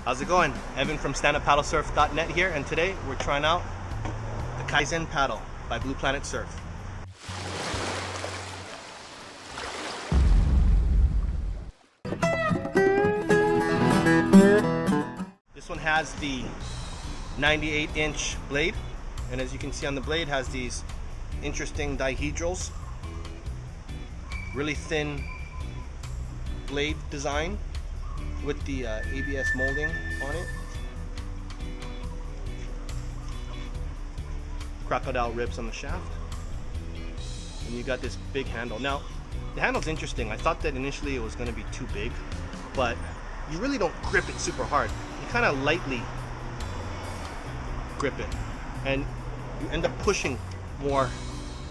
How's it going? Evan from StandUpPaddleSurf.net here, and today we're trying out the Kai Zen Paddle by Blue Planet Surf. This one has the 98-inch blade, and as you can see on the blade has these interesting dihedrals, really thin blade design with the ABS molding on it. Crocodile ribs on the shaft, and you got this big handle. Now the handle's interesting. I thought that initially it was going to be too big, but you really don't grip it super hard. You kind of lightly grip it, and you end up pushing more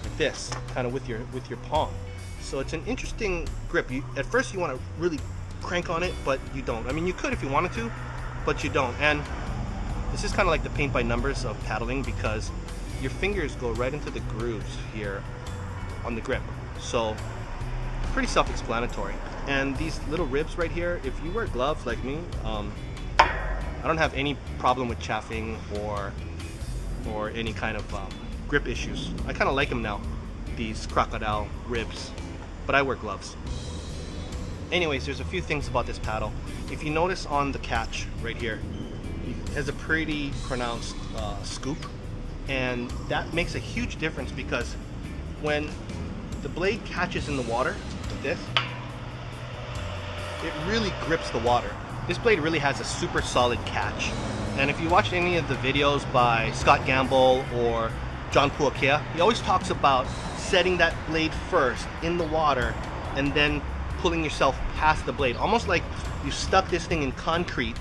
like this, kind of with your palm. So it's an interesting grip. At first you want to really crank on it, but you don't. I mean, you could if you wanted to, but you don't. And this is kind of like the paint by numbers of paddling, because your fingers go right into the grooves here on the grip. So pretty self-explanatory. And these little ribs right here, if you wear gloves like me, I don't have any problem with chafing or any kind of grip issues. I kind of like them now, these crocodile ribs, but I wear gloves. Anyways, there's a few things about this paddle. If you notice on the catch right here, it has a pretty pronounced scoop, and that makes a huge difference, because when the blade catches in the water like this, it really grips the water. This blade really has a super solid catch. And if you watch any of the videos by Scott Gamble or John Puakea, he always talks about setting that blade first in the water and then pulling yourself past the blade, almost like you stuck this thing in concrete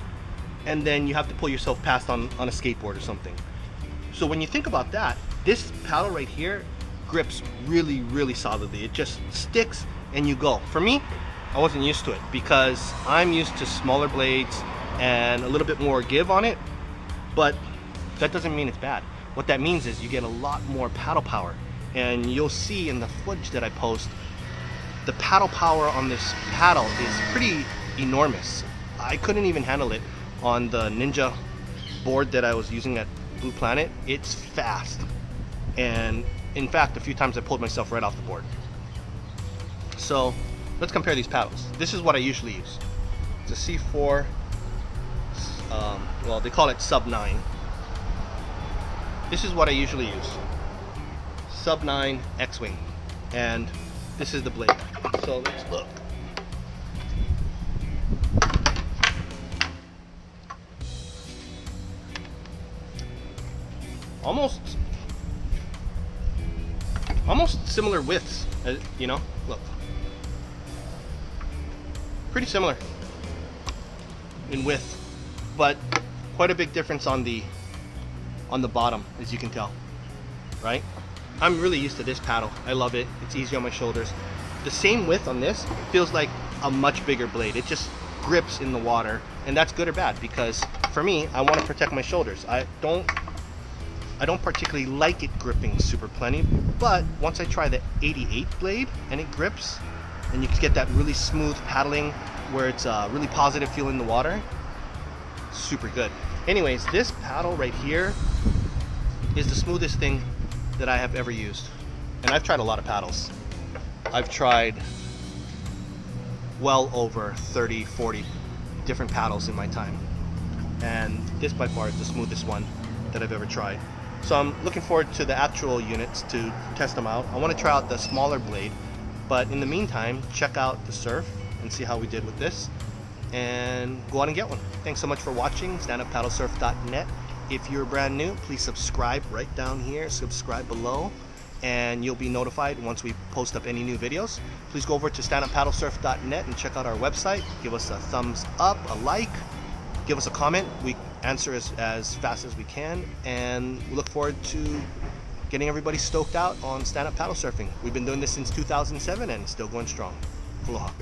and then you have to pull yourself past on a skateboard or something. So when you think about that, this paddle right here grips really, really solidly. It just sticks and you go. For me, I wasn't used to it because I'm used to smaller blades and a little bit more give on it, but that doesn't mean it's bad. What that means is you get a lot more paddle power, and you'll see in the footage that I post, the paddle power on this paddle is pretty enormous. I couldn't even handle it on the Ninja board that I was using at Blue Planet. It's fast, and in fact a few times I pulled myself right off the board. So let's compare these paddles. This is what I usually use. It's a C4, well, they call it sub 9. This is what I usually use, sub 9 X-Wing, and this is the blade. So let's look. Almost similar widths, you know, look. Pretty similar in width, but quite a big difference on the bottom, as you can tell, right? I'm really used to this paddle. I love it. It's easy on my shoulders. The same width on this feels like a much bigger blade. It just grips in the water, and that's good or bad, because for me, I want to protect my shoulders. I don't particularly like it gripping super plenty, but once I try the 88 blade and it grips, and you can get that really smooth paddling where it's really positive feel in the water, super good. Anyways, this paddle right here is the smoothest thing that I have ever used. And I've tried a lot of paddles. I've tried well over 30, 40 different paddles in my time. And this by far is the smoothest one that I've ever tried. So I'm looking forward to the actual units to test them out. I want to try out the smaller blade, but in the meantime, check out the surf and see how we did with this, and go out and get one. Thanks so much for watching. StandUpPaddleSurf.net. If you're brand new, please subscribe right down here, subscribe below, and you'll be notified once we post up any new videos. Please go over to StandUpPaddleSurf.net and check out our website. Give us a thumbs up, a like, give us a comment. We answer as fast as we can, and we look forward to getting everybody stoked out on stand-up paddle surfing. We've been doing this since 2007 and still going strong. Aloha.